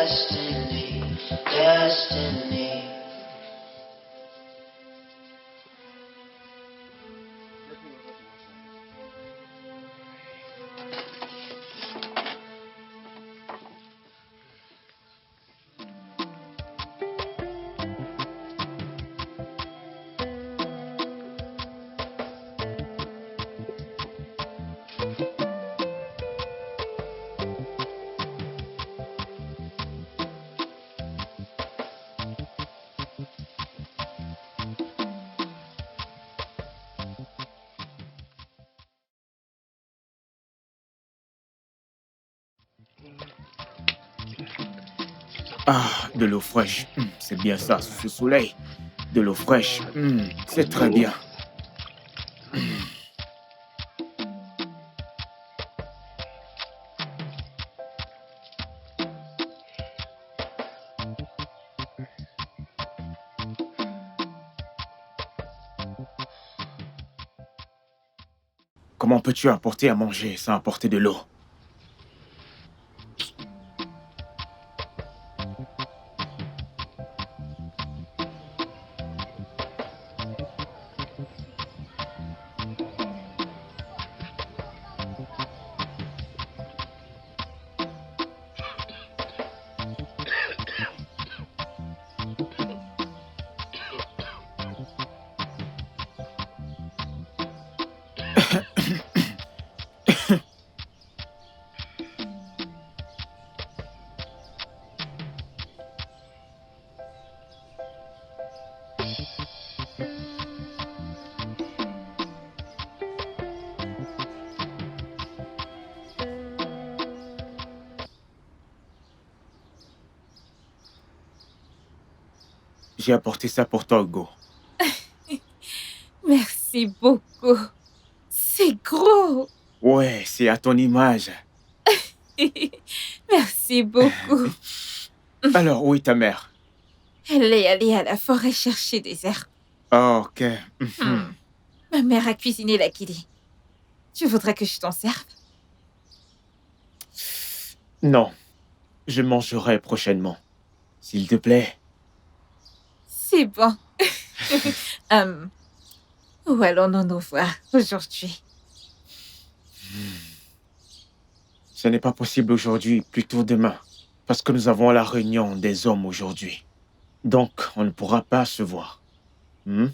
destiny, destiny. Ah, de l'eau fraîche. C'est bien ça, sous ce soleil. De l'eau fraîche. C'est très bien. Comment peux-tu apporter à manger sans apporter de l'eau? J'ai apporté ça pour toi, Hugo. Merci beaucoup. C'est gros. Ouais, c'est à ton image. Merci beaucoup. Alors, où est ta mère? Elle est allée à la forêt chercher des herbes. Oh, ok. Ma mère a cuisiné la kili. Tu voudrais que je t'en serve? Non, je mangerai prochainement. S'il te plaît. C'est bon. Où allons-nous nous voir aujourd'hui? Ce n'est pas possible aujourd'hui, plutôt demain. Parce que nous avons la réunion des hommes aujourd'hui. Donc, on ne pourra pas se voir. On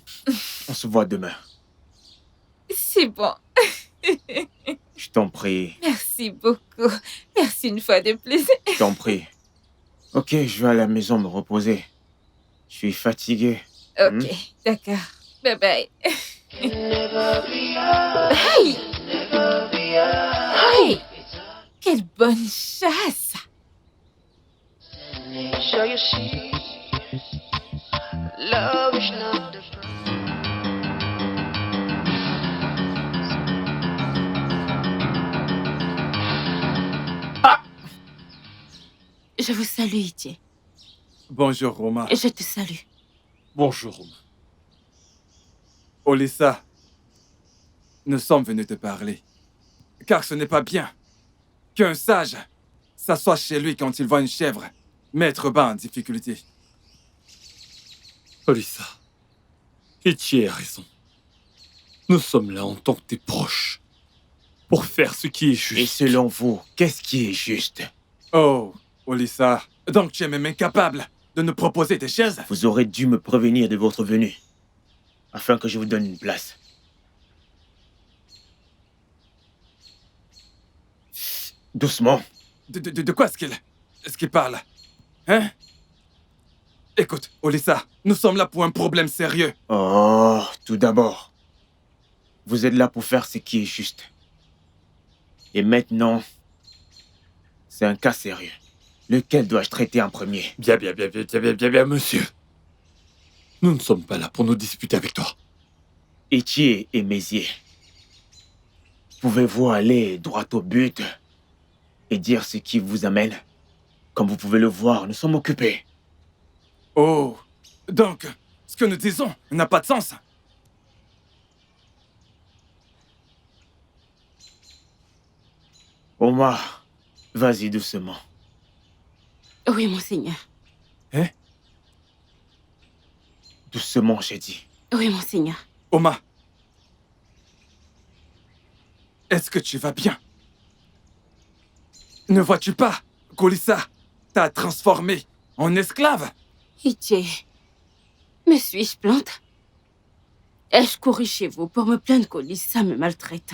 se voit demain. C'est bon. Je t'en prie. Merci beaucoup. Merci une fois de plus. Je t'en prie. Ok, je vais à la maison me reposer. Je suis fatigué. Ok, d'accord. Bye bye. Never be yours, Hey! never be yours. Hey! Quelle bonne chasse! So you see, love is not the Je vous salue, Itier. Bonjour, Romain. Je te salue. Bonjour, Romain. Olissa, nous sommes venus te parler. Car ce n'est pas bien qu'un sage s'assoie chez lui quand il voit une chèvre mettre bas en difficulté. Olissa, Ichi a raison. Nous sommes là en tant que tes proches, pour faire ce qui est juste. Et selon vous, qu'est-ce qui est juste? Oh, Olissa, donc tu es même incapable de nous proposer des chaises? Vous aurez dû me prévenir de votre venue, afin que je vous donne une place. Doucement. De quoi est-ce qu'il parle? Hein? Écoute, Olissa, nous sommes là pour un problème sérieux. Oh, tout d'abord, vous êtes là pour faire ce qui est juste. Et maintenant, c'est un cas sérieux. Lequel dois-je traiter en premier? Bien, monsieur. Nous ne sommes pas là pour nous disputer avec toi. Étier et Mézier, pouvez-vous aller droit au but et dire ce qui vous amène? Comme vous pouvez le voir, nous sommes occupés. Oh, donc, ce que nous disons n'a pas de sens. Omar, vas-y doucement. Oui, monseigneur. Doucement, j'ai dit. Oui, monseigneur. Oma, est-ce que tu vas bien? Ne vois-tu pas qu'Olissa t'a transformé en esclave? Itié, me suis-je plante? Ai-je couru chez vous pour me plaindre qu'Olissa me maltraite?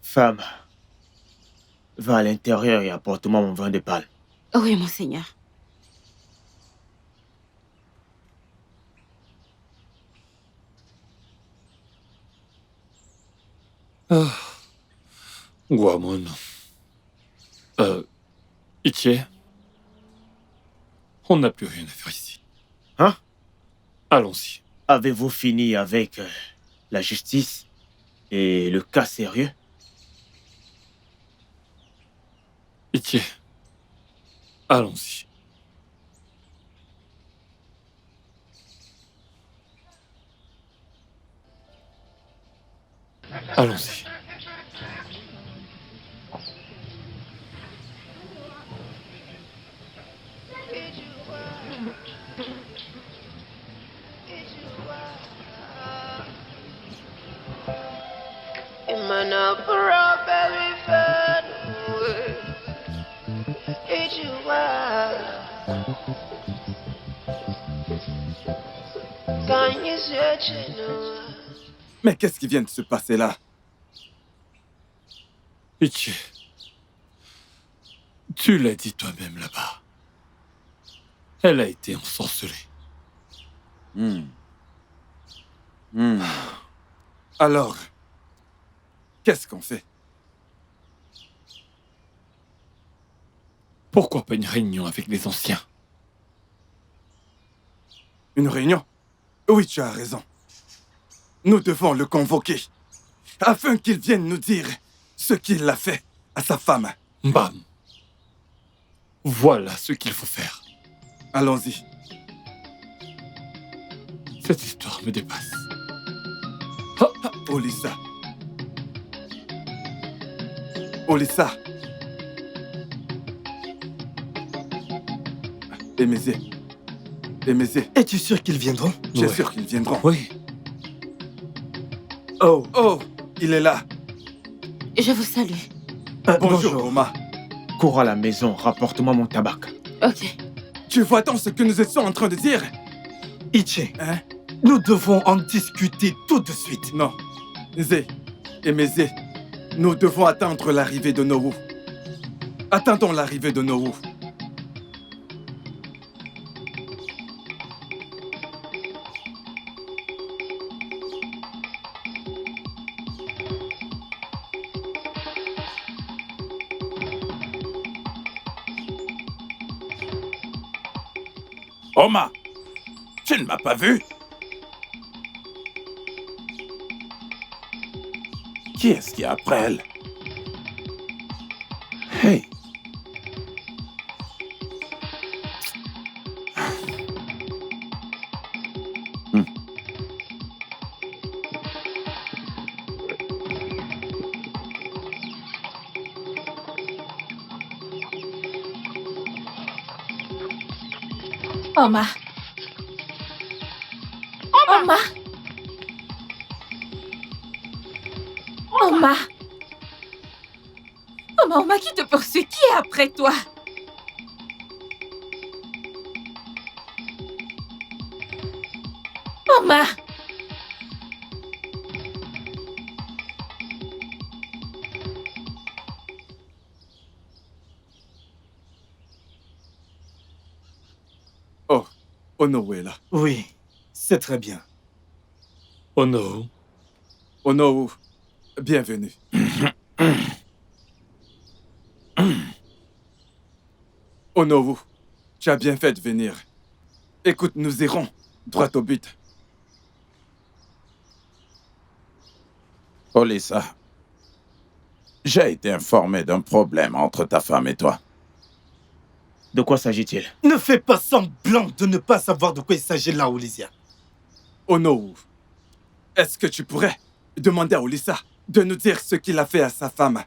Femme, va à l'intérieur et apporte-moi mon vin de palme. Oui, monseigneur. Guamon. Itie, on n'a plus rien à faire ici. Hein? Allons-y. Avez-vous fini avec la justice et le cas sérieux? Itie, allons-y. Allons-y. Imana pura baby fed. Can you search it? Mais qu'est-ce qui vient de se passer là? Itie, tu l'as dit toi-même là-bas. Elle a été ensorcelée. Alors, qu'est-ce qu'on fait? Pourquoi pas une réunion avec les anciens? Une réunion? Oui, tu as raison. Nous devons le convoquer, afin qu'il vienne nous dire ce qu'il a fait à sa femme. Bam! Voilà ce qu'il faut faire. Allons-y. Cette histoire me dépasse. Olissa. Olissa. Émézé. Émézé. Es-tu sûr qu'ils viendront? J'ai Ouais. sûr qu'ils viendront. Oui. Oh, Oh, il est là. Je vous salue. Bonjour, Oma. Cours à la maison, rapporte-moi mon tabac. Ok. Tu vois donc ce que nous étions en train de dire? Ichi, Hein? nous devons en discuter tout de suite. Non. Zé, Émézé, nous devons attendre l'arrivée de Nowu. Attendons l'arrivée de Nowu. Oma, tu ne m'as pas vu? Qui est-ce qui est après elle? Hey! Oma. Oma. Oma. Oma, qui te poursuit? Qui est après toi? Oma. Oh, Onowu est là. Oui, c'est très bien. Oh non. Onowu, bienvenue. Onowu, tu as bien fait de venir. Écoute, nous irons droit au but. Olissa, j'ai été informé d'un problème entre ta femme et toi. De quoi s'agit-il? Ne fais pas semblant de ne pas savoir de quoi il s'agit là, Olisia. Onowu, est-ce que tu pourrais demander à Olissa de nous dire ce qu'il a fait à sa femme?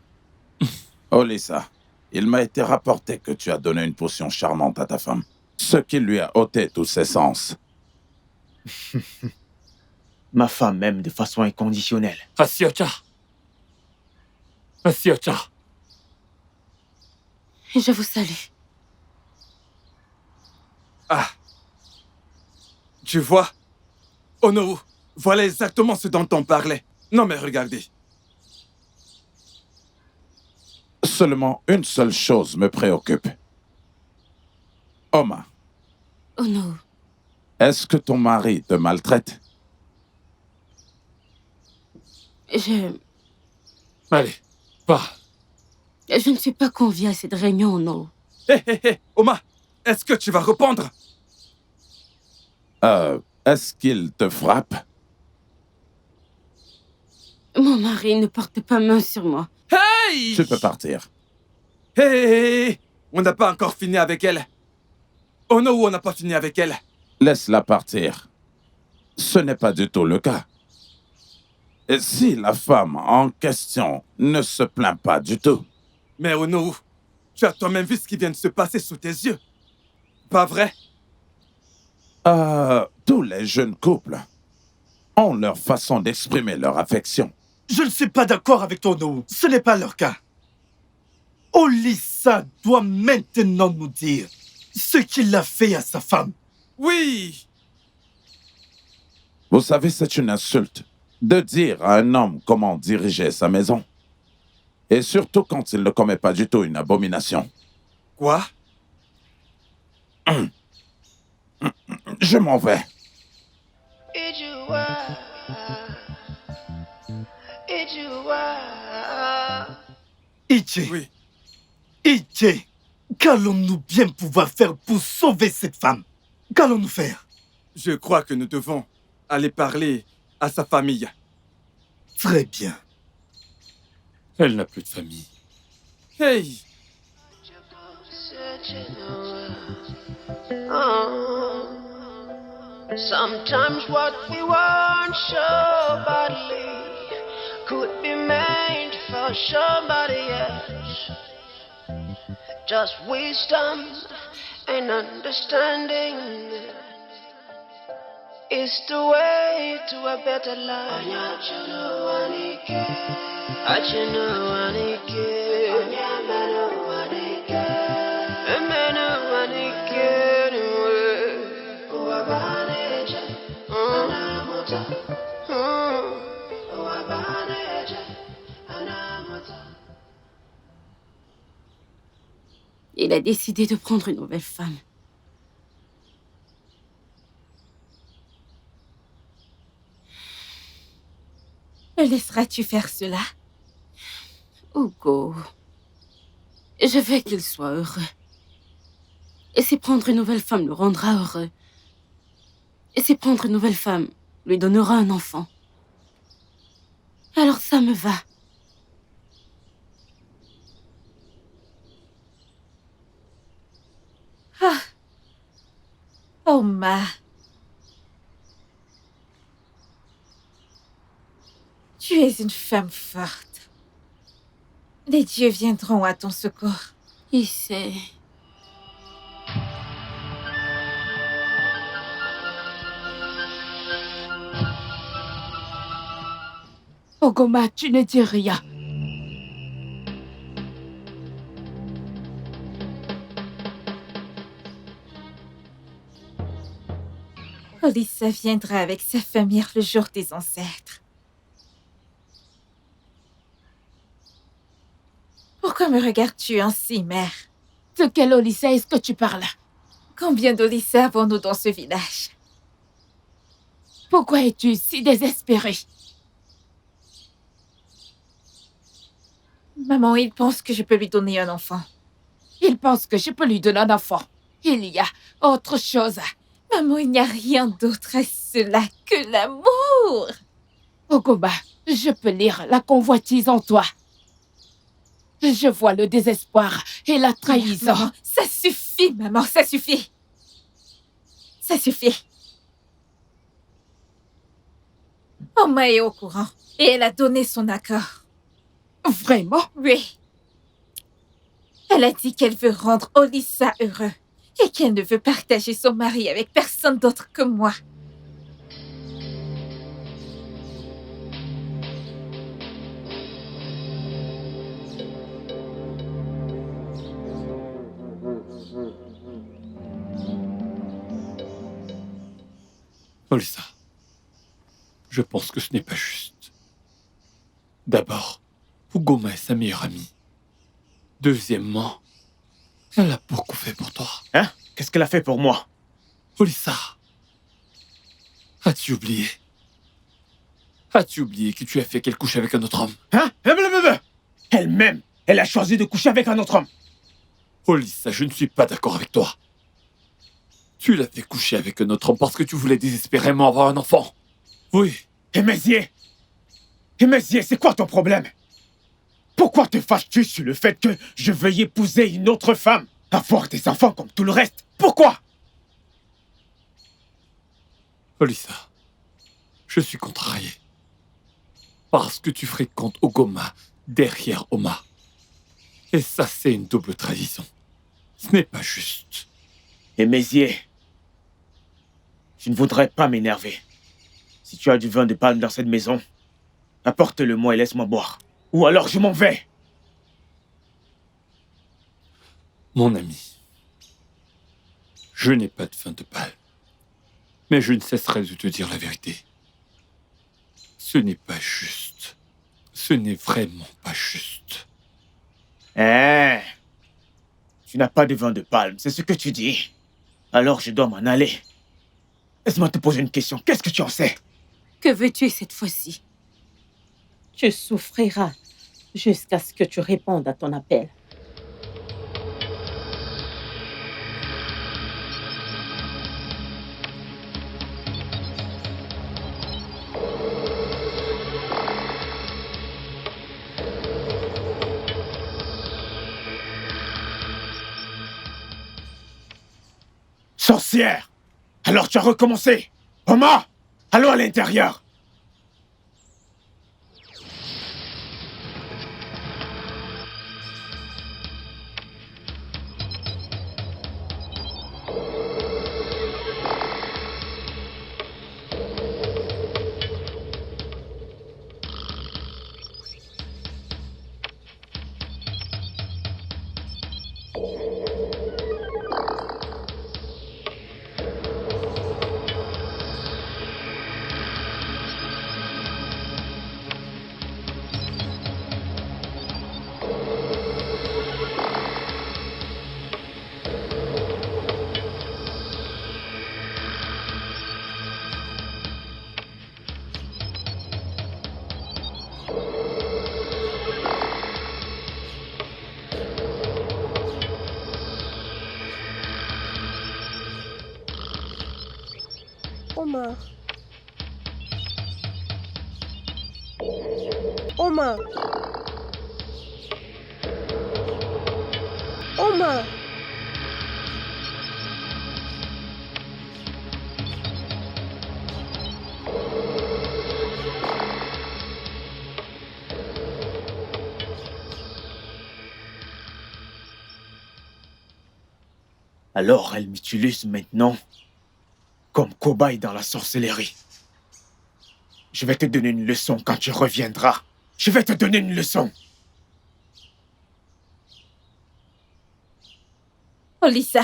Olissa, Il m'a été rapporté que tu as donné une potion charmante à ta femme, ce qui lui a ôté tous ses sens. Ma femme m'aime de façon inconditionnelle. Asiocha. Asiocha. Je vous salue. Ah. Tu vois, Onowu, voilà exactement ce dont on parlait. Non mais regardez. Seulement une seule chose me préoccupe. Oma, Oh non. est-ce que ton mari te maltraite? Allez, parle. Je ne suis pas conviée à cette réunion, non. Hé, Oma, est-ce que tu vas répondre? Est-ce qu'il te frappe? Mon mari ne porte pas main sur moi. Hey! Tu peux partir. Hé, on n'a pas encore fini avec elle. Onowu, on n'a pas fini avec elle. Laisse-la partir. Ce n'est pas du tout le cas. Et si la femme en question ne se plaint pas du tout? Mais Onowu, tu as toi-même vu ce qui vient de se passer sous tes yeux. Pas vrai? Tous les jeunes couples ont leur façon d'exprimer leur affection. Je ne suis pas d'accord avec toi, Onowu. Ce n'est pas leur cas. Olisa doit maintenant nous dire ce qu'il a fait à sa femme. Oui! Vous savez, c'est une insulte de dire à un homme comment diriger sa maison. Et surtout quand il ne commet pas du tout une abomination. Quoi? Je m'en vais. Ichi, Oui. Ichi, qu'allons-nous bien pouvoir faire pour sauver cette femme? Qu'allons-nous faire? Je crois que nous devons aller parler à sa famille. Très bien. Elle n'a plus de famille. Hey! Sometimes what we want so badly could be meant for somebody else. Just wisdom and understanding is the way to a better life. Il a décidé de prendre une nouvelle femme. Le laisseras-tu faire cela? Hugo, je veux qu'il soit heureux. Et si prendre une nouvelle femme le rendra heureux, et si prendre une nouvelle femme lui donnera un enfant, alors ça me va. Ah, Oma. Tu es une femme forte. Les dieux viendront à ton secours. Il sait. Ogoma, tu ne dis rien. Olisa viendra avec sa famille le jour des ancêtres. Pourquoi me regardes-tu ainsi, mère? De quel Olisa est-ce que tu parles? Combien d'Olisa avons-nous dans ce village? Pourquoi es-tu si désespérée? Maman, il pense que je peux lui donner un enfant. Il pense que je peux lui donner un enfant. Il y a autre chose. Maman, il n'y a rien d'autre à cela que l'amour. Ogoma, je peux lire la convoitise en toi. Je vois le désespoir et la trahison. Maman, ça suffit, maman, ça suffit. Ça suffit. Oma est au courant et elle a donné son accord. Vraiment? Oui. Elle a dit qu'elle veut rendre Olissa heureux et qu'elle ne veut partager son mari avec personne d'autre que moi. Olissa, je pense que ce n'est pas juste. D'abord, Ugoma est sa meilleure amie. Deuxièmement, elle a beaucoup fait pour toi. Hein? Qu'est-ce qu'elle a fait pour moi? Olissa, as-tu oublié? As-tu oublié que tu as fait qu'elle couche avec un autre homme? Hein? Elle-même, elle a choisi de coucher avec un autre homme. Olissa, je ne suis pas d'accord avec toi. Tu l'as fait coucher avec un autre homme parce que tu voulais désespérément avoir un enfant. Oui. Emezie, c'est quoi ton problème? Pourquoi te fâches-tu sur le fait que je veuille épouser une autre femme? Avoir des enfants comme tout le reste? Pourquoi? Olissa, je suis contrarié. Parce que tu fréquentes Ugoma derrière Oma. Et ça, c'est une double trahison. Ce n'est pas juste. Emezie, je ne voudrais pas m'énerver. Si tu as du vin de palme dans cette maison, apporte-le-moi et laisse-moi boire. Ou alors je m'en vais. Mon ami, je n'ai pas de vin de palme. Mais je ne cesserai de te dire la vérité. Ce n'est pas juste. Ce n'est vraiment pas juste. Hein? Tu n'as pas de vin de palme, c'est ce que tu dis. Alors je dois m'en aller. Laisse-moi te poser une question. Qu'est-ce que tu en sais? Que veux-tu cette fois-ci? Tu souffriras jusqu'à ce que tu répondes à ton appel. Sorcière! Alors tu as recommencé! Oma! Allons à l'intérieur! Oma. Oma. Oma. Alors elle m'utilise maintenant comme cobaye dans la sorcellerie. Je vais te donner une leçon quand tu reviendras. Je vais te donner une leçon. Olissa,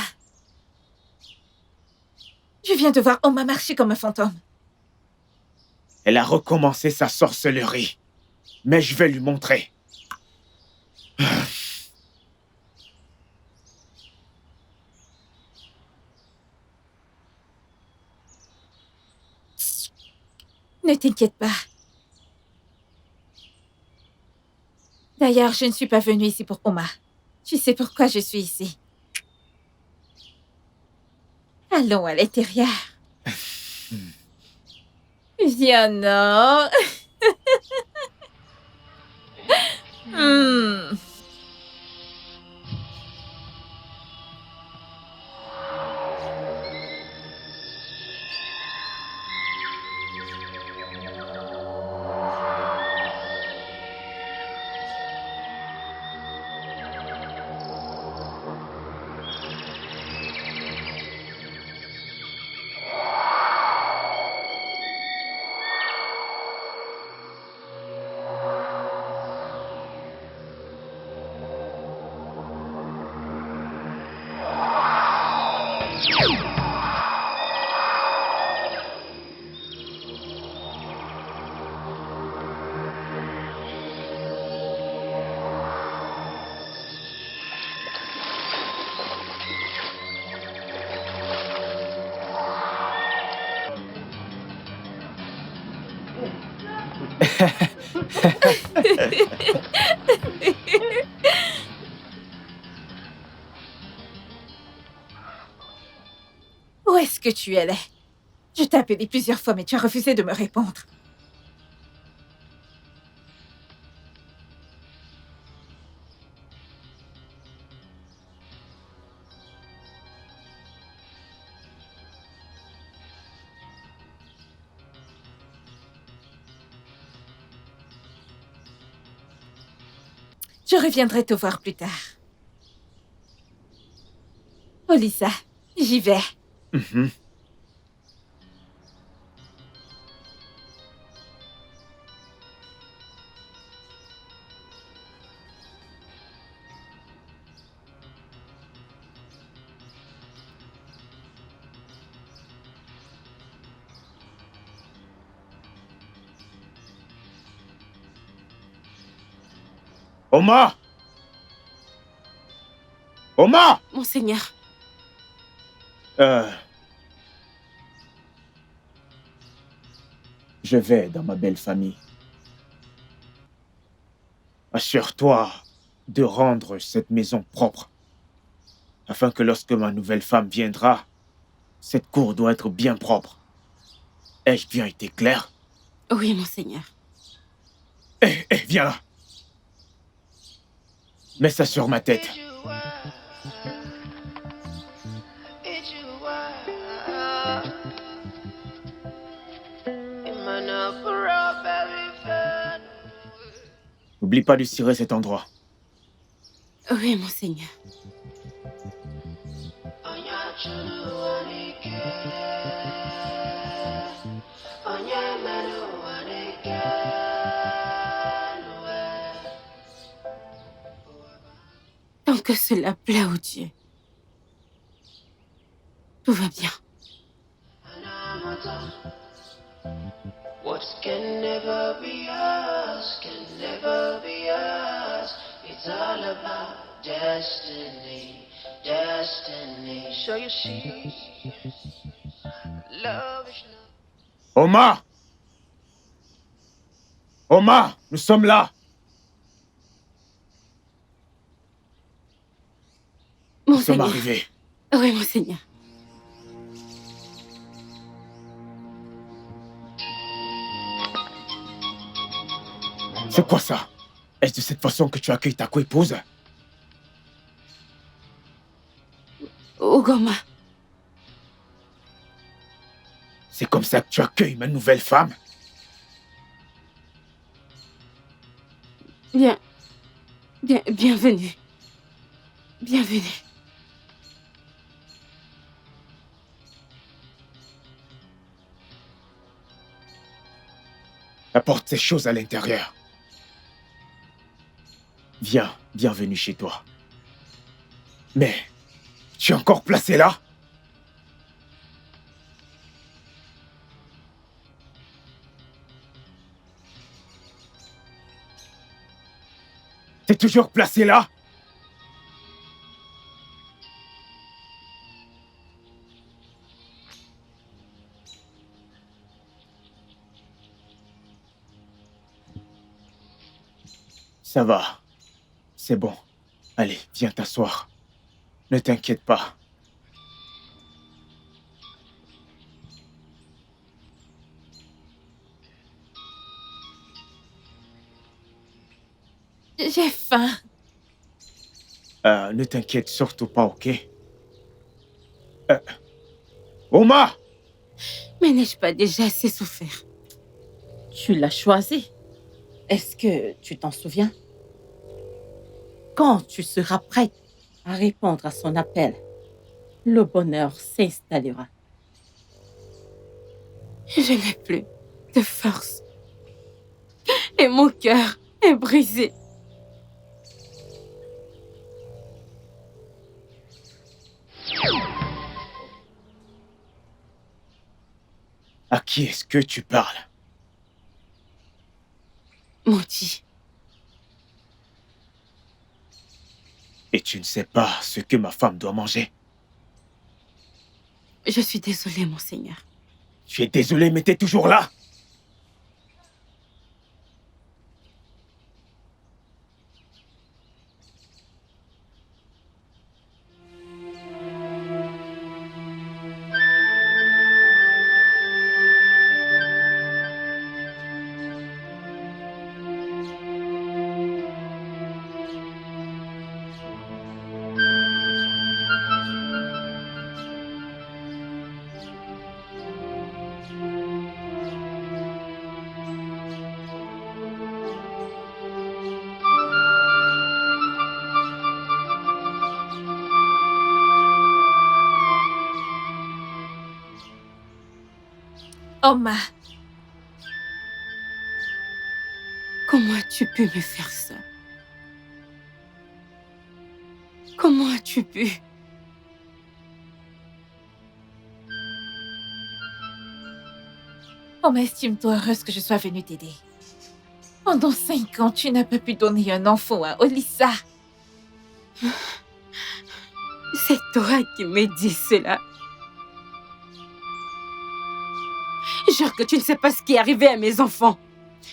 je viens de voir Oma marcher comme un fantôme. Elle a recommencé sa sorcellerie. Mais je vais lui montrer. Ne t'inquiète pas. D'ailleurs, je ne suis pas venue ici pour Oma. Tu sais pourquoi je suis ici. Allons à l'intérieur. Viens, non. Où est-ce que tu allais? Je t'ai appelé plusieurs fois, mais tu as refusé de me répondre. Je reviendrai te voir plus tard. Oh Lisa, j'y vais. Oma! Oma! Monseigneur, Je vais dans ma belle famille. Assure-toi de rendre cette maison propre, afin que lorsque ma nouvelle femme viendra, cette cour doit être bien propre. Ai-je bien été clair? oui, monseigneur. Viens là. Mets ça sur ma tête. N'oublie pas de cirer cet endroit. Oui, monseigneur. Tant que cela plaît au Dieu, tout va bien. What can never be us, can never be us. It's all about destiny, destiny. Show your sheets. Love is love. Oma! Oma, nous sommes là. Nous sommes Monseigneur. arrivés. Oui, monseigneur. C'est quoi ça? Est-ce de cette façon que tu accueilles ta coépouse? Ugoma, C'est comme ça que tu accueilles ma nouvelle femme? bienvenue. Bienvenue. Apporte ces choses à l'intérieur. Viens, bienvenue chez toi. Mais, tu es encore placé là? T'es toujours placé là? Ça va. C'est bon. Allez, viens t'asseoir. Ne t'inquiète pas. J'ai faim. Ne t'inquiète surtout pas, ok? Oma! Mais n'ai-je pas déjà assez souffert? Tu l'as choisi. Est-ce que tu t'en souviens? Quand tu seras prête à répondre à son appel, le bonheur s'installera. Je n'ai plus de force. Et mon cœur est brisé. À qui est-ce que tu parles? Monty, Et tu ne sais pas ce que ma femme doit manger? je suis désolée, monseigneur. Tu es désolé, mais t'es toujours là? Oma, Comment as-tu pu me faire ça? Comment as-tu pu? Oma, estime-toi heureuse que je sois venue t'aider. Pendant 5 ans, tu n'as pas pu donner un enfant à Olissa. C'est toi qui me dis cela. Jure que tu ne sais pas ce qui est arrivé à mes enfants.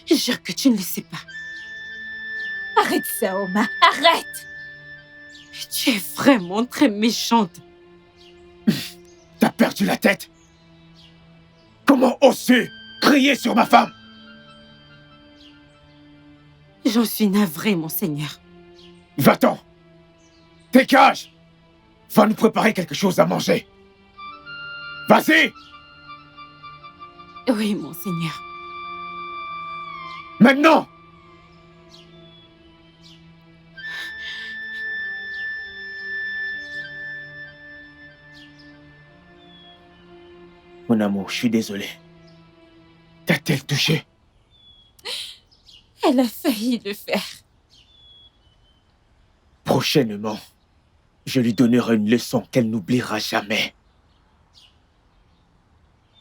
Jure que tu ne le sais pas. Arrête ça, Oma, arrête! Tu es vraiment très méchante. T'as perdu la tête? Comment oses-tu crier sur ma femme? J'en suis navrée, mon seigneur. Va-t'en! Dégage! Va nous préparer quelque chose à manger. Vas-y! Oui, mon seigneur. Maintenant! Mon amour, je suis désolé. T'a-t-elle touché? Elle a failli le faire. Prochainement, je lui donnerai une leçon qu'elle n'oubliera jamais.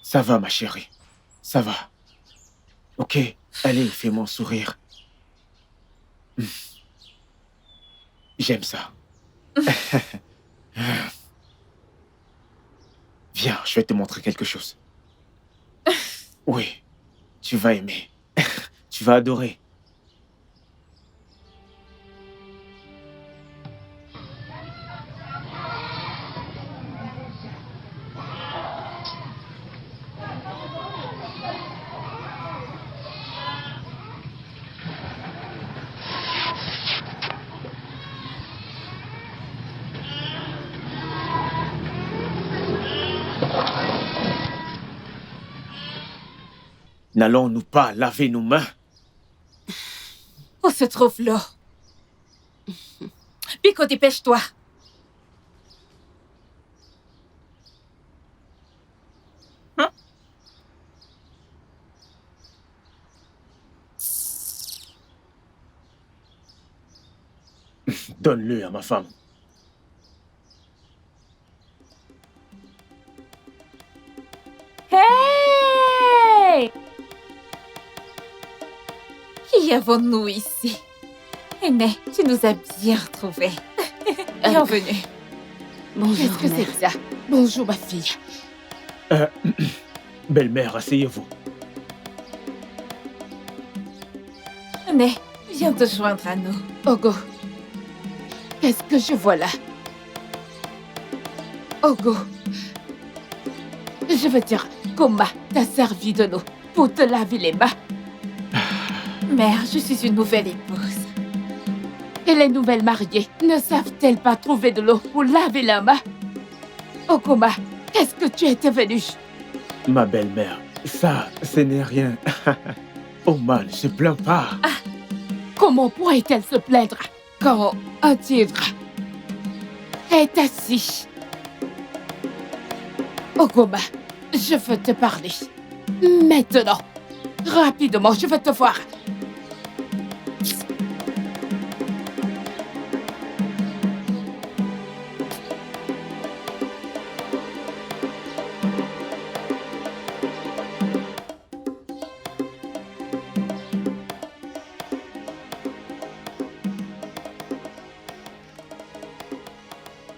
Ça va, ma chérie. Ça va. Ok, allez, fais-moi sourire. J'aime ça. Viens, je vais te montrer quelque chose. Oui, tu vas aimer. Tu vas adorer. N'allons-nous pas laver nos mains? Où se trouve l'eau? Pico, dépêche-toi. Hein? Donne-le à ma femme. Hey! Qui avons-nous ici? Aîné, tu nous as bien retrouvés. Bienvenue. Bonjour, Qu'est-ce que c'est que ça? Bonjour, ma fille. Belle-mère, asseyez-vous. Aîné, viens te joindre à nous. Ogo, qu'est-ce que je vois là? Ogo, je veux dire, Koma t'a servi de l'eau pour te laver les mains. Mère, je suis une nouvelle épouse. Et les nouvelles mariées ne savent-elles pas trouver de l'eau pour laver leurs mains? Okoma, qu'est-ce que tu étais venue? Ma belle-mère, ça, ce n'est rien. Oma ne se plaint pas. Comment pourrait-elle se plaindre quand un tigre est assis? Okoma, je veux te parler. Maintenant. Rapidement, je veux te voir.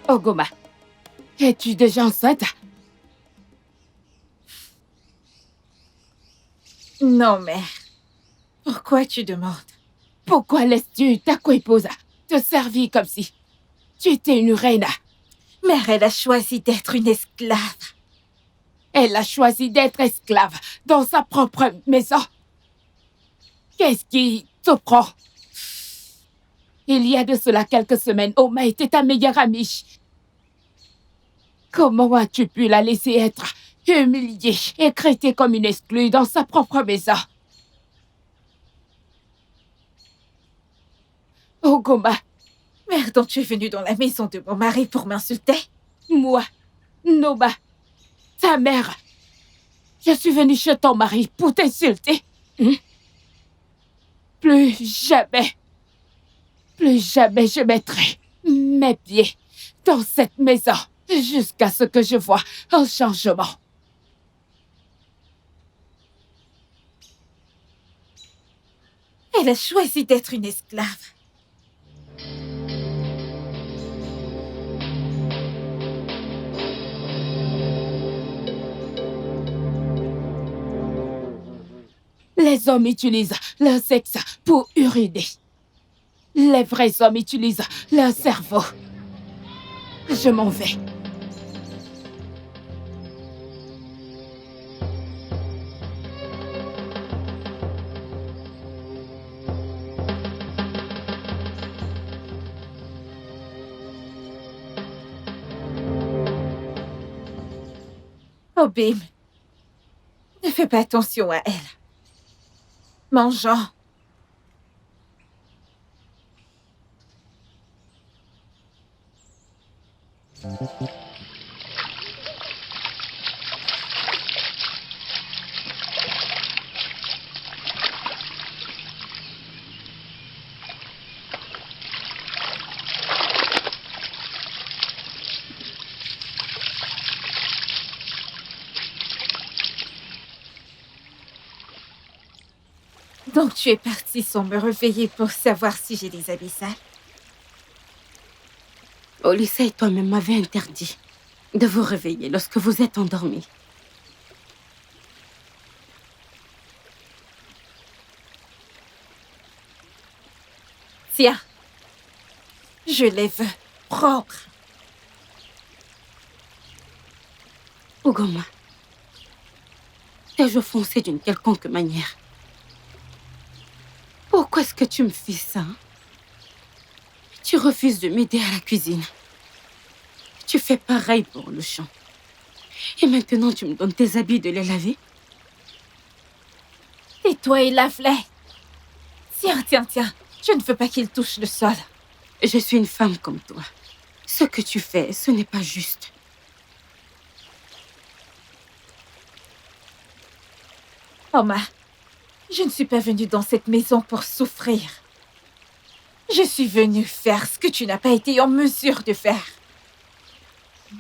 Ogoma, es-tu déjà enceinte? Non, mère. Pourquoi tu demandes? Pourquoi laisses-tu ta coépouse te servir comme si tu étais une reine? Mère, elle a choisi d'être une esclave. Elle a choisi d'être esclave dans sa propre maison. Qu'est-ce qui te prend? Il y a de cela quelques semaines, Oma était ta meilleure amie. Comment as-tu pu la laisser être humiliée et traitée comme une exclue dans sa propre maison? Ogoma, Mère, donc tu es venue dans la maison de mon mari pour m'insulter? moi, Noma, ta mère, Je suis venue chez ton mari pour t'insulter. Plus jamais je mettrai mes pieds dans cette maison jusqu'à ce que je voie un changement. Elle a choisi d'être une esclave. Les hommes utilisent leur sexe pour uriner. Les vrais hommes utilisent leur cerveau. Je m'en vais. Oh, Bim, ne fais pas attention à elle. Mangeons. Donc tu es partie sans me réveiller pour savoir si j'ai des habits sales? Olissa et toi-même m'avez interdit de vous réveiller lorsque vous êtes endormis. Tiens, je les veux propres. Ugoma, t'ai-je offensé d'une quelconque manière? Pourquoi est-ce que tu me fais ça, hein? Tu refuses de m'aider à la cuisine. Tu fais pareil pour le champ. Et maintenant, tu me donnes tes habits de les laver? Tais-toi et lave-les. Tiens. Je ne veux pas qu'il touche le sol. Je suis une femme comme toi. Ce que tu fais, ce n'est pas juste. Oma, je ne suis pas venue dans cette maison pour souffrir. Je suis venue faire ce que tu n'as pas été en mesure de faire.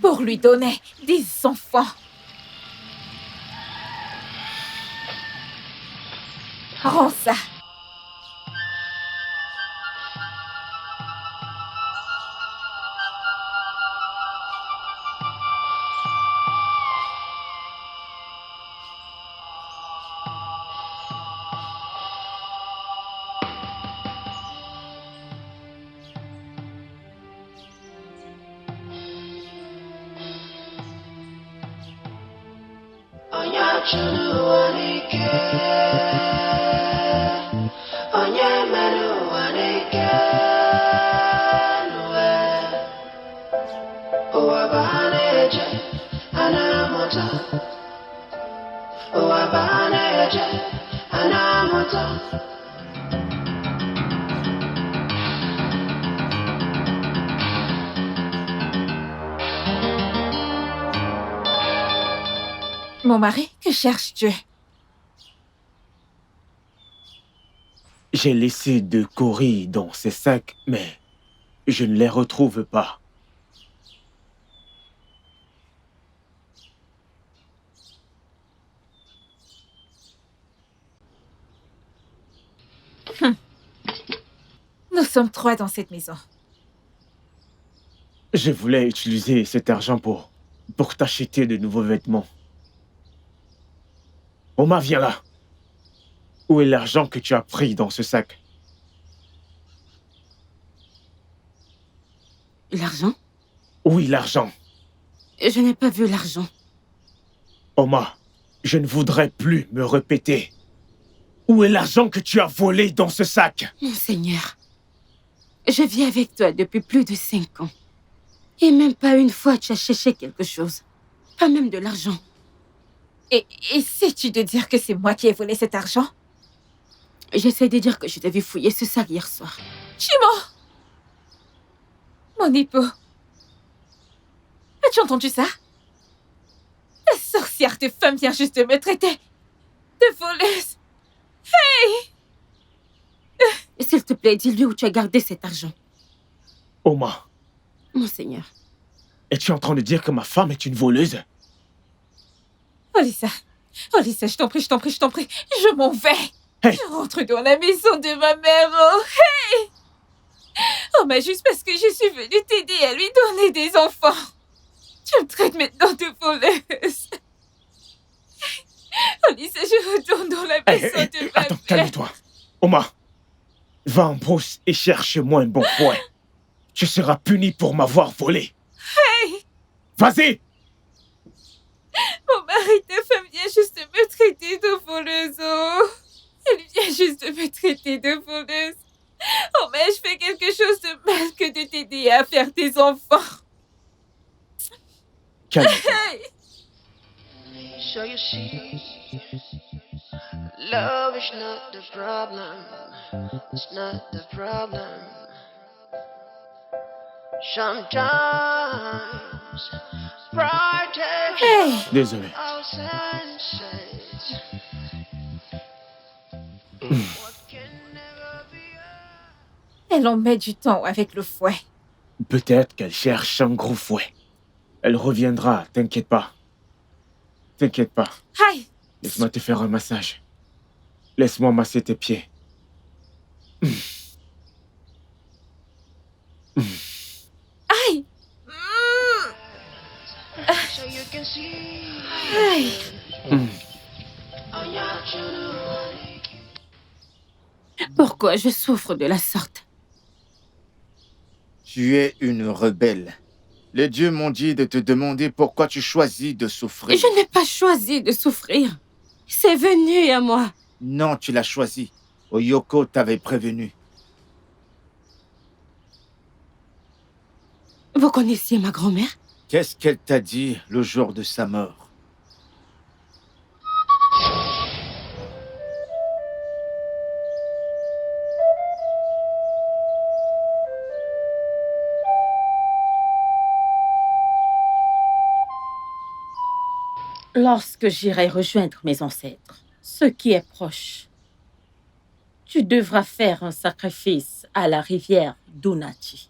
Pour lui donner des enfants. Rends ça. Mon mari, que cherches-tu? J'ai laissé 2 coris dans ces sacs, mais je ne les retrouve pas. Nous sommes 3 dans cette maison. Je voulais utiliser cet argent pour t'acheter de nouveaux vêtements. Oma, viens là. Où est l'argent que tu as pris dans ce sac? L'argent? Oui, l'argent. Je n'ai pas vu l'argent. Oma, je ne voudrais plus me répéter. Où est l'argent que tu as volé dans ce sac? Mon Seigneur, je vis avec toi depuis plus de 5 ans. Et même pas une fois tu as cherché quelque chose. Pas même de l'argent. Et sais-tu de dire que c'est moi qui ai volé cet argent? J'essaie de dire que je t'ai vu fouiller ce sac hier soir. Chimo! Mon époux. As-tu entendu ça? La sorcière de femme vient juste de me traiter de voleuse. Hey! S'il te plaît, dis-lui où tu as gardé cet argent. Oma, Monseigneur. es-tu en train de dire que ma femme est une voleuse? Olisa, je t'en prie, je m'en vais. Hey. Je rentre dans la maison de ma mère. Oh, hey! Oh, mais juste parce que je suis venue t'aider à lui donner des enfants. Tu me traites maintenant de voleuse. Olisa, je retourne dans la maison de ma Attends, mère. calme-toi. Oma, va en brousse et cherche-moi un bon fouet. Tu seras puni pour m'avoir volé. Hey! Vas-y! Mon mari de femme vient juste de me traiter de voleuse. Oh. Il vient juste de me traiter de voleuse. Oh, mais je fais quelque chose de mal que de t'aider à faire des enfants. Calme-toi. Hey! So you see, love is not the problem. It's not the problem. Sometimes pride takes Hey! Désolé. our senses. What can never be Elle en met du temps avec le fouet. Peut-être qu'elle cherche un gros fouet. Elle reviendra, t'inquiète pas. T'inquiète pas. Aïe! Laisse-moi te faire un massage. Laisse-moi masser tes pieds. Aïe! so you can see. Aïe! Pourquoi je souffre de la sorte? Tu es une rebelle. Les dieux m'ont dit de te demander pourquoi tu choisis de souffrir. Je n'ai pas choisi de souffrir. C'est venu à moi. Non, tu l'as choisi. Oyoko t'avait prévenu. Vous connaissiez ma grand-mère? Qu'est-ce qu'elle t'a dit le jour de sa mort? Lorsque j'irai rejoindre mes ancêtres, ce qui est proche, tu devras faire un sacrifice à la rivière d'Unati,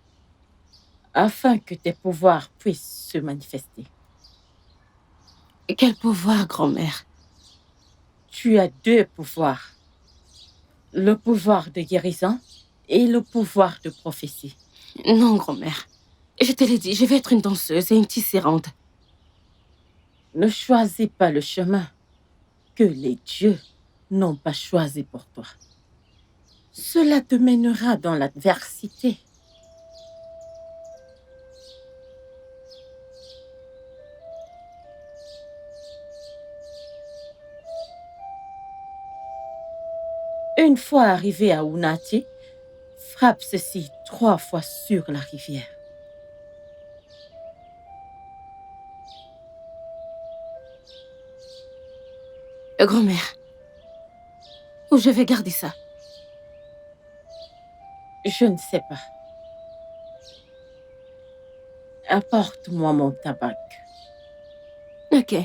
afin que tes pouvoirs puissent se manifester. Quel pouvoir, grand-mère? Tu as 2 pouvoirs. Le pouvoir de guérison et le pouvoir de prophétie. Non, grand-mère. Je te l'ai dit, je vais être une danseuse et une tisserande. Ne choisis pas le chemin que les dieux n'ont pas choisi pour toi. Cela te mènera dans l'adversité. Une fois arrivé à Unati, frappe ceci 3 fois sur la rivière. Grand-mère, où je vais garder ça? Je ne sais pas. Apporte-moi mon tabac. Ok.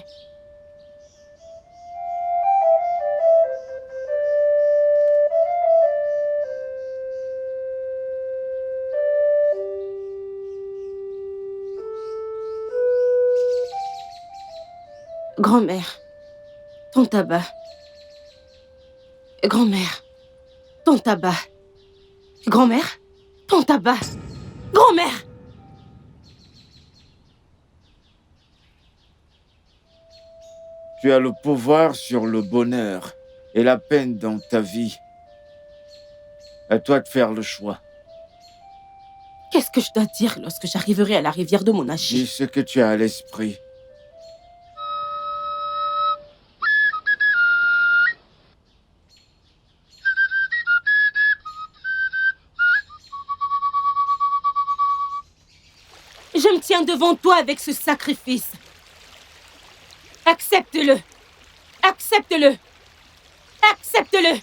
Grand-mère, ton tabac. Grand-mère, ton tabac. Grand-mère, ton tabac. Grand-mère! Tu as le pouvoir sur le bonheur et la peine dans ta vie. À toi de faire le choix. Qu'est-ce que je dois dire lorsque j'arriverai à la rivière de Monachi? Dis ce que tu as à l'esprit. Je me tiens devant toi avec ce sacrifice. Accepte-le. Accepte-le. Accepte-le.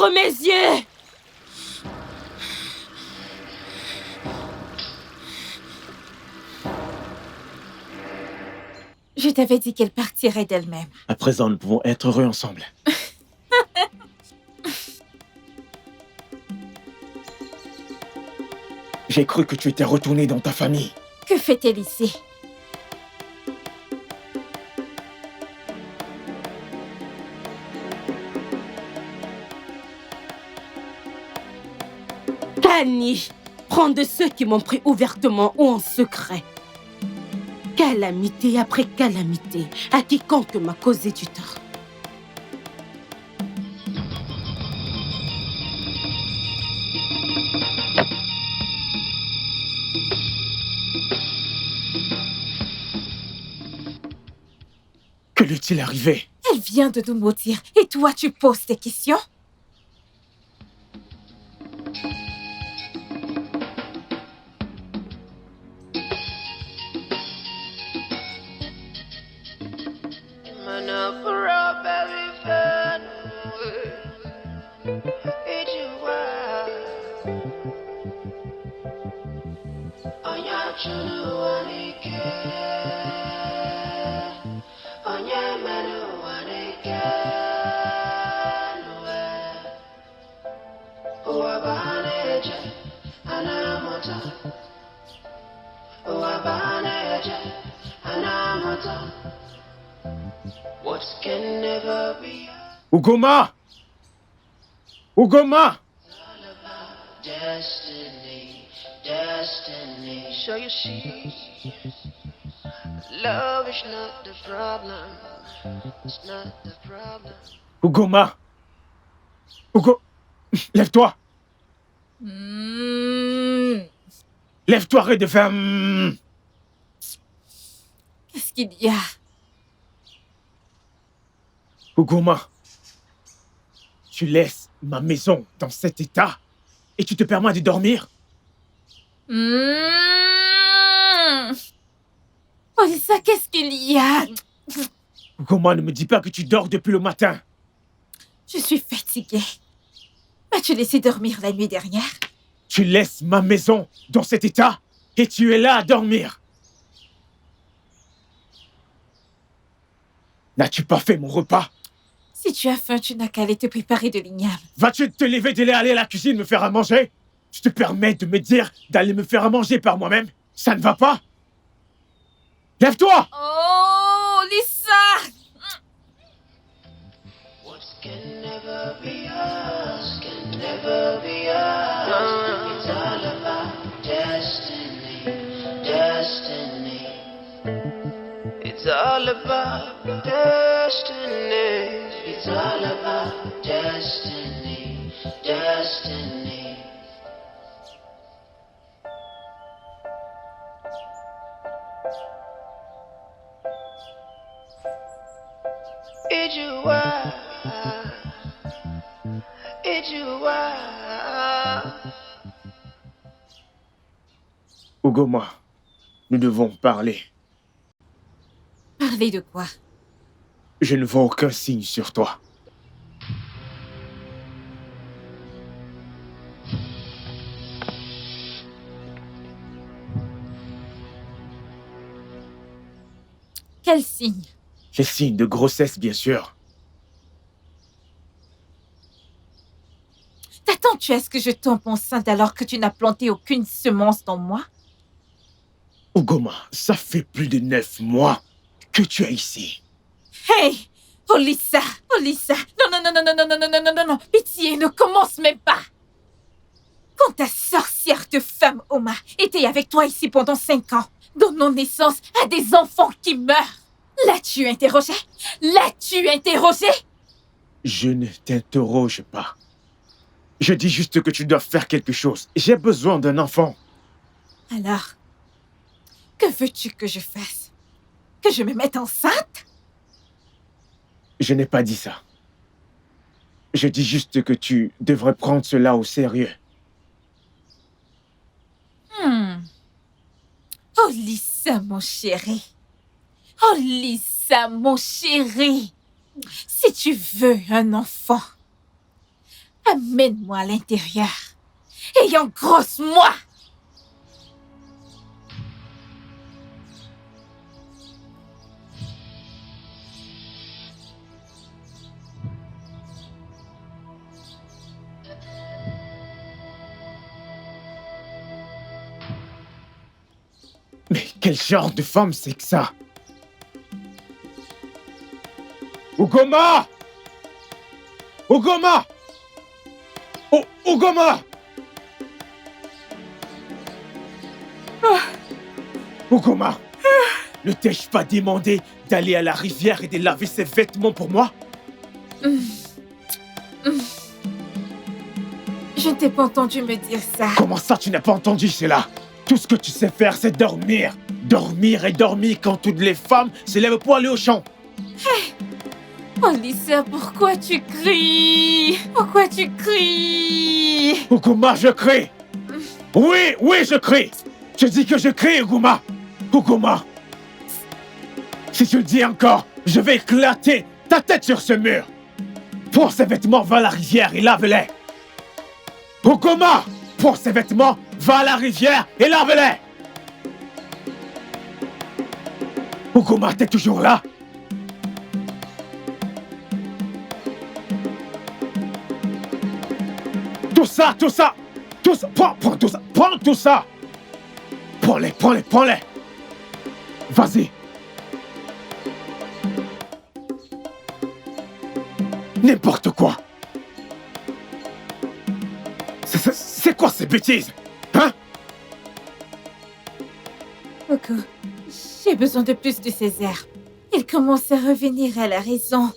Ouvre mes yeux! Je t'avais dit qu'elle partirait d'elle-même. À présent, nous pouvons être heureux ensemble. J'ai cru que tu étais retourné dans ta famille. Que fait-elle ici? Kani, prends de ceux qui m'ont pris ouvertement ou en secret. Calamité après calamité, à quiconque m'a causé du tort. Que lui est-il arrivé? Elle vient de nous maudire. Et toi, tu poses des questions? Ugoma! Ugoma! Destiny, destiny. Show your sheets. Love is not the problem. It's not the problem. Ugoma! Ugo... Lève-toi! Lève-toi, arrête de faire... Qu'est-ce qu'il y a? Ugoma, tu laisses ma maison dans cet état et tu te permets de dormir? Olissa, qu'est-ce qu'il y a? Ugoma, ne me dis pas que tu dors depuis le matin. Je suis fatiguée. M'as-tu laissé dormir la nuit dernière? Tu laisses ma maison dans cet état et tu es là à dormir. N'as-tu pas fait mon repas? Si tu as faim, tu n'as qu'à aller te préparer de l'igname. Vas-tu te lever d'aller à la cuisine me faire à manger? Tu te permets de me dire d'aller me faire à manger par moi-même? Ça ne va pas? Lève-toi! Oh, Lisa! What can never be us, can never be us. It's all about destiny, destiny. It's all about destiny. It's all about destiny, destiny. Ijuwa, Ijuwa. Ugoma, nous devons parler. Parler de quoi? Je ne vois aucun signe sur toi. Quel signe? Les signes de grossesse, bien sûr. T'attends-tu à ce que je tombe enceinte alors que tu n'as planté aucune semence dans moi? Ugoma, ça fait plus de 9 mois que tu es ici. Hey! Olissa! Olissa! Non, non, non, non, non, non, non, non, non, non, non! Pitié, ne commence même pas! Quand ta sorcière de femme, Oma, était avec toi ici pendant 5 ans, donnant naissance à des enfants qui meurent, l'as-tu interrogé? L'as-tu interrogé? Je ne t'interroge pas. Je dis juste que tu dois faire quelque chose. J'ai besoin d'un enfant. Alors, que veux-tu que je fasse? Que je me mette enceinte? Je n'ai pas dit ça. Je dis juste que tu devrais prendre cela au sérieux. Oh, Lisa, mon chéri. Oh, Lisa, mon chéri. Si tu veux un enfant, Amène-moi à l'intérieur et engrosse-moi. Mais quel genre de femme c'est que ça? Ugoma! Ugoma! Ugoma! Ugoma! Ne t'ai-je pas demandé d'aller à la rivière et de laver ses vêtements pour moi? Je ne t'ai pas entendu me dire ça. Comment ça tu n'as pas entendu cela? Tout ce que tu sais faire, c'est dormir. Dormir et dormir quand toutes les femmes se lèvent pour aller au champ. Hey. Oh Lisa, pourquoi tu cries? Pourquoi tu cries? Ugoma, je crie. Oui, je crie. Je dis que je crie, Ugoma. Ugoma. Si tu le dis encore, je vais éclater ta tête sur ce mur. Prends ces vêtements, va à la rivière et lave-les. Ugoma, prends ces vêtements, va à la rivière et lave-les. Ugoma, t'es toujours là? Tout ça, prends tout ça. Prends-les. Vas-y. N'importe quoi. C'est quoi ces bêtises? Hein? Coco, j'ai besoin de plus de ces herbes. Il commence à revenir à la raison.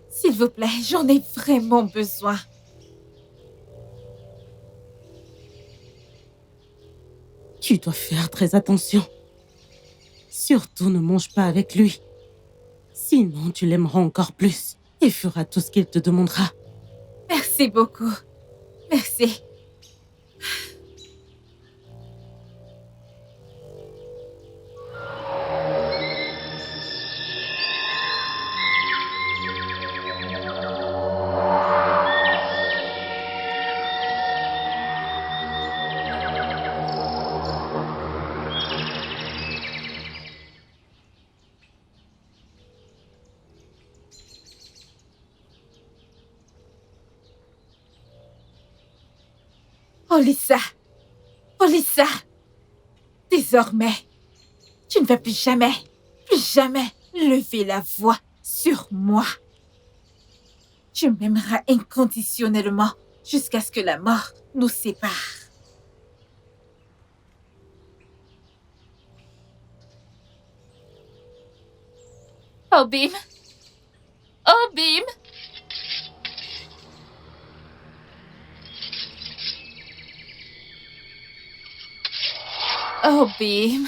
S'il vous plaît, j'en ai vraiment besoin. Tu dois faire très attention. Surtout ne mange pas avec lui. Sinon, tu l'aimeras encore plus et feras tout ce qu'il te demandera. Merci beaucoup. Merci. Oh Lisa, désormais, tu ne vas plus jamais lever la voix sur moi. Tu m'aimeras inconditionnellement jusqu'à ce que la mort nous sépare. Obim! Obim! Obim.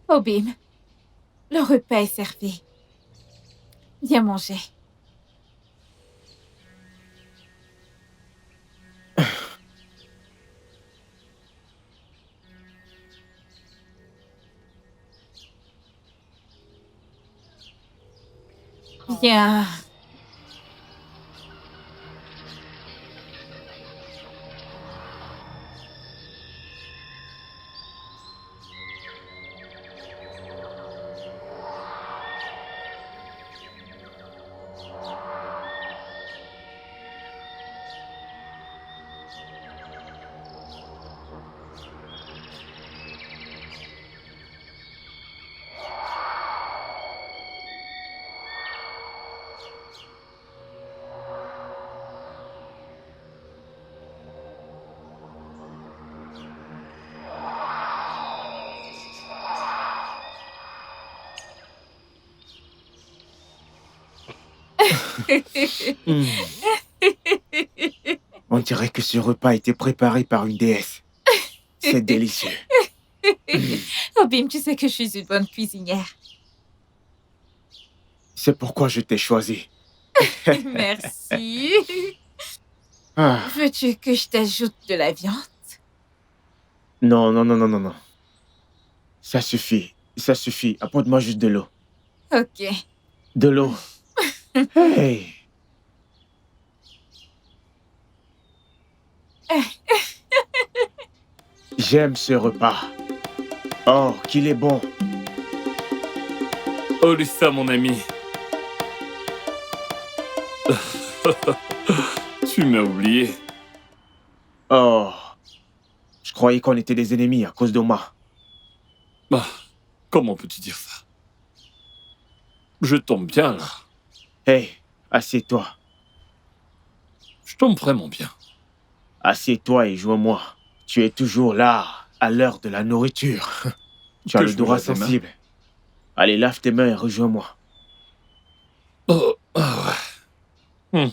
Obim, le repas est servi. Viens manger. Viens. On dirait que ce repas a été préparé par une déesse. C'est délicieux. Obim, tu sais que je suis une bonne cuisinière. C'est pourquoi je t'ai choisi. Merci. Ah. Veux-tu que je t'ajoute de la viande? Non, non, non, non, non, non. Ça suffit. Ça suffit. Apporte-moi juste de l'eau. Ok. De l'eau. Hey! J'aime ce repas. Oh, qu'il est bon. Olissa, mon ami. Tu m'as oublié. Oh. Je croyais qu'on était des ennemis à cause d'Oma. Ah, comment peux-tu dire ça? Je tombe bien, là. Hey, assieds-toi. Je tombe vraiment bien. Assieds-toi et joins-moi. Tu es toujours là, à l'heure de la nourriture. Tu as Que le je me droit lave les mains. sensible. Allez, lave tes mains et rejoins-moi. Oh, ah ouais.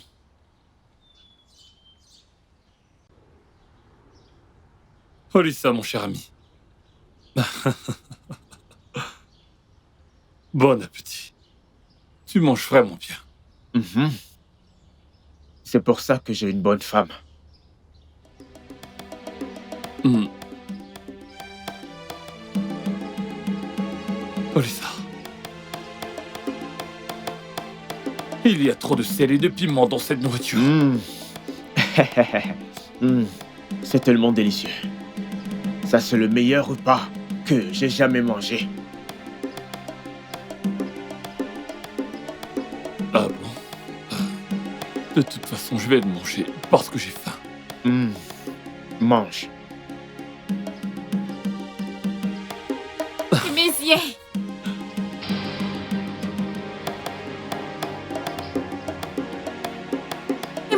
Olissa, mon cher ami. Bon appétit. Tu manges vraiment bien. Mhm. C'est pour ça que j'ai une bonne femme. Olissa. Il y a trop de sel et de piment dans cette nourriture. C'est tellement délicieux. Ça, c'est le meilleur repas que j'ai jamais mangé. Ah bon? De toute façon, je vais le manger parce que j'ai faim. Mange. Mézier!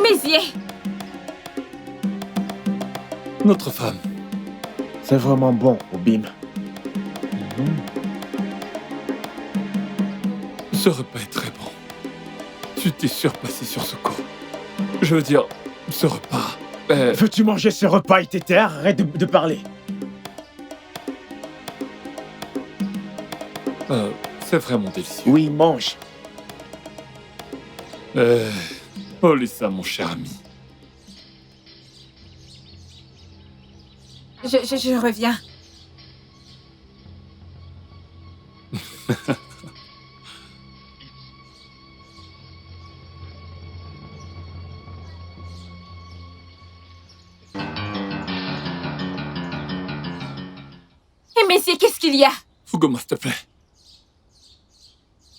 Mézier! Notre femme. C'est vraiment bon, Obim. Ce repas est très bon. Tu t'es surpassé sur ce coup. Je veux dire, ce repas est... Veux-tu manger ce repas, Iteter? Arrête de parler. C'est vraiment délicieux. Oui, mange. Olissa, mon cher ami. Je reviens. Et messieurs, qu'est-ce qu'il y a? Ugoma, s'il te plaît.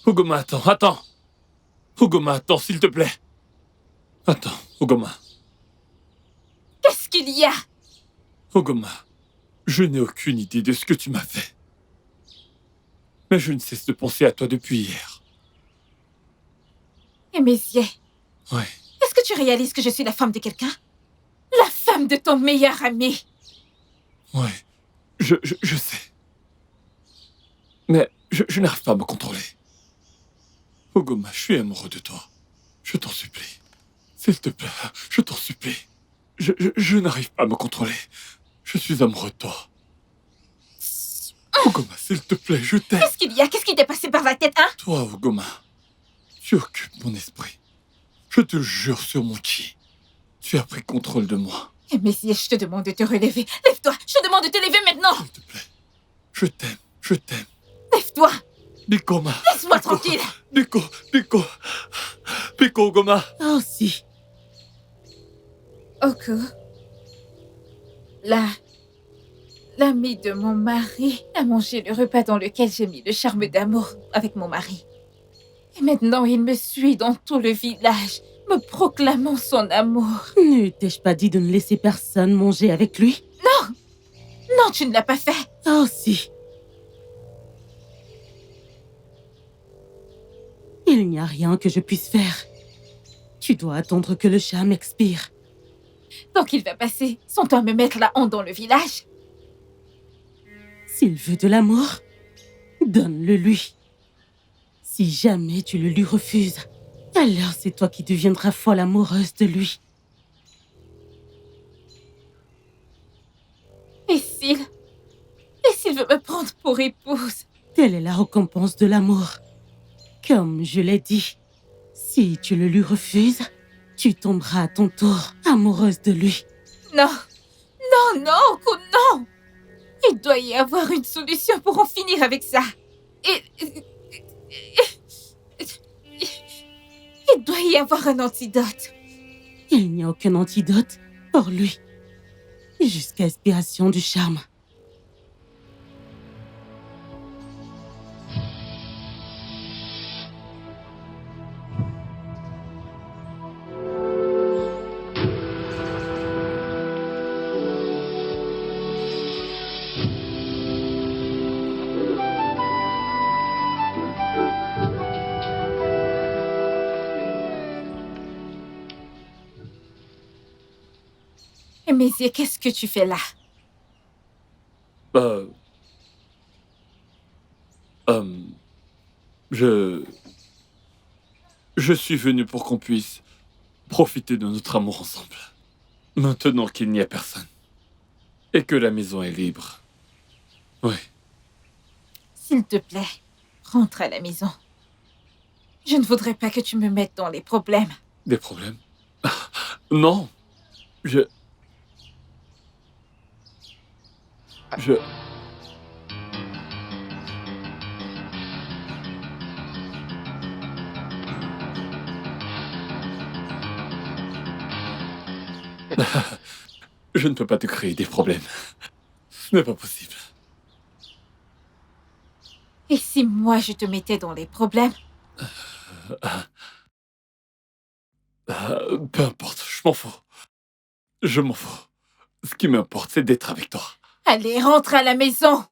Ugoma, attends. Ugoma, attends, s'il te plaît. Attends, Ugoma. Qu'est-ce qu'il y a? Ugoma, je n'ai aucune idée de ce que tu m'as fait. Mais je ne cesse de penser à toi depuis hier. Et messieurs, Ouais. est-ce que tu réalises que je suis la femme de quelqu'un? La femme de ton meilleur ami. Ouais, je sais. Mais je n'arrive pas à me contrôler. Ugoma, je suis amoureux de toi. Je t'en supplie. S'il te plaît, je t'en supplie. Je n'arrive pas à me contrôler. Je suis amoureux de toi. Ugoma, s'il te plaît, je t'aime. Qu'est-ce qu'il y a? Qu'est-ce qui t'est passé par la tête, hein? Toi, Ugoma, tu occupes mon esprit. Je te jure sur mon ki. Tu as pris contrôle de moi. Et messieurs, je te demande de te relever. Lève-toi, je te demande de te lever maintenant. S'il te plaît, je t'aime. Lève-toi. Bikoma. Laisse-moi tranquille. Biko, Ugoma. Oh, si. Oko. L'ami de mon mari a mangé le repas dans lequel j'ai mis le charme d'amour avec mon mari. Et maintenant, il me suit dans tout le village, me proclamant son amour. Ne t'ai-je pas dit de ne laisser personne manger avec lui? Non, tu ne l'as pas fait. Oh, si. Il n'y a rien que je puisse faire. Tu dois attendre que le charme expire. Donc il va passer son temps à me mettre la honte dans le village. S'il veut de l'amour, donne-le lui. Si jamais tu le lui refuses, alors c'est toi qui deviendras folle amoureuse de lui. Et s'il veut me prendre pour épouse? Telle est la récompense de l'amour. Comme je l'ai dit, si tu le lui refuses, tu tomberas à ton tour amoureuse de lui. Non, non, non, Oku, non. Il doit y avoir une solution pour en finir avec ça. Il doit y avoir un antidote. Il n'y a aucun antidote pour lui. Jusqu'à expiration du charme. Mézier, qu'est-ce que tu fais là? Je suis venu pour qu'on puisse profiter de notre amour ensemble. Maintenant qu'il n'y a personne. Et que la maison est libre. Oui. S'il te plaît, rentre à la maison. Je ne voudrais pas que tu me mettes dans les problèmes. Des problèmes? Non. Je... Je ne peux pas te créer des problèmes. Ce n'est pas possible. Et si moi je te mettais dans les problèmes? Peu importe, je m'en fous. Je m'en fous. Ce qui m'importe, c'est d'être avec toi. Allez, rentre à la maison.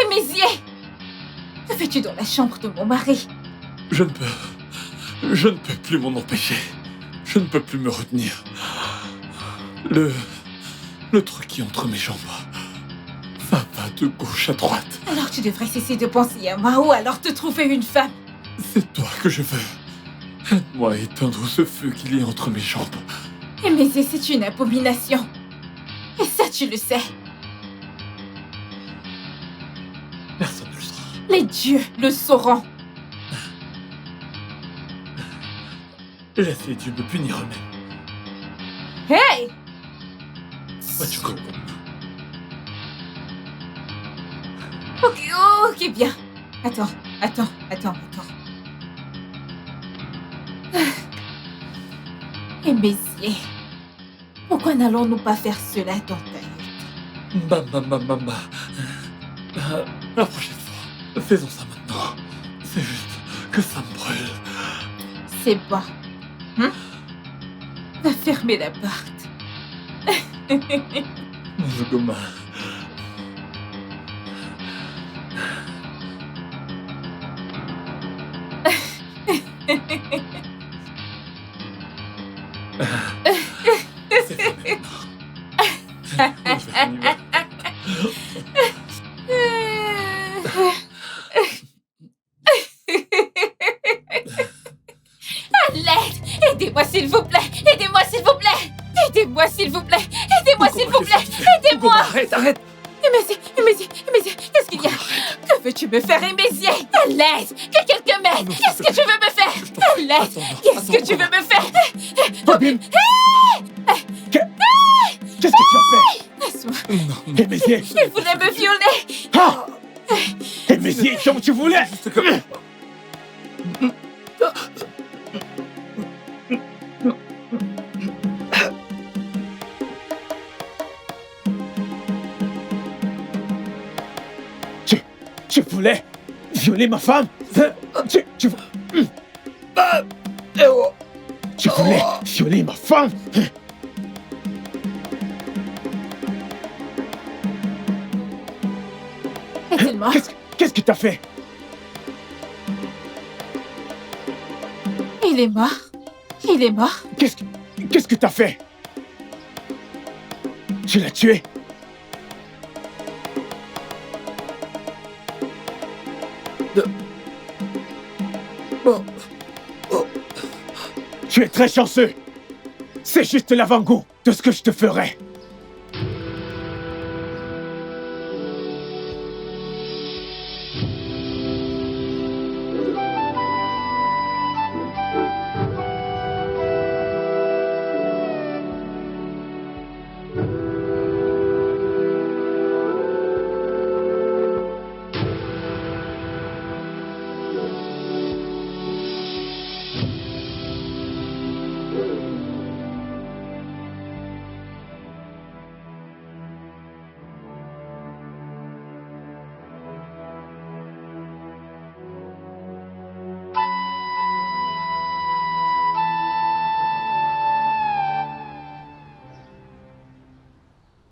Mézier, que fais-tu dans la chambre de mon mari? Je ne peux plus m'en empêcher. Je ne peux plus me retenir. Le truc qui est entre mes jambes, ça va de gauche à droite. Alors tu devrais cesser de penser à moi ou alors te trouver une femme. C'est toi que je veux. Aide-moi à éteindre ce feu qu'il y a entre mes jambes. Mézier, c'est une abomination. Et ça, tu le sais. Personne ne le saura. Les dieux le sauront. Laisse les dieux me punir eux-mêmes. Hey! Ok, bien. Attends. Et Mézier, pourquoi n'allons-nous pas faire cela dans ta hutte? Maman. La prochaine fois, faisons ça maintenant. C'est juste que ça me brûle. C'est bon. Va fermer la porte. Mon gomme. À l'aide! Aidez-moi s'il vous plaît! Aidez-moi s'il vous plaît! Aidez-moi s'il vous plaît! Aidez-moi s'il vous plaît! Aidez-moi! Arrête! Mézier, qu'est-ce qu'il y a? Que veux-tu me faire, Mézier? À l'aide! Que quelqu'un m'aide! Qu'est-ce que tu veux me faire? À l'aide! Qu'est-ce que tu veux me faire? Bobine! Qu'est-ce que tu as fait? Laisse-moi! Mézier! Il voulait me violer! Ah! Et mes yeux comme tu voulais. Tu voulais violer ma femme? Tu voulais violer ma femme? Est-il mort? Qu'est-ce que t'as fait? Il est mort. Il est mort. Qu'est-ce que t'as fait? Tu l'as tué? Tu es très chanceux. C'est juste l'avant-goût de ce que je te ferai.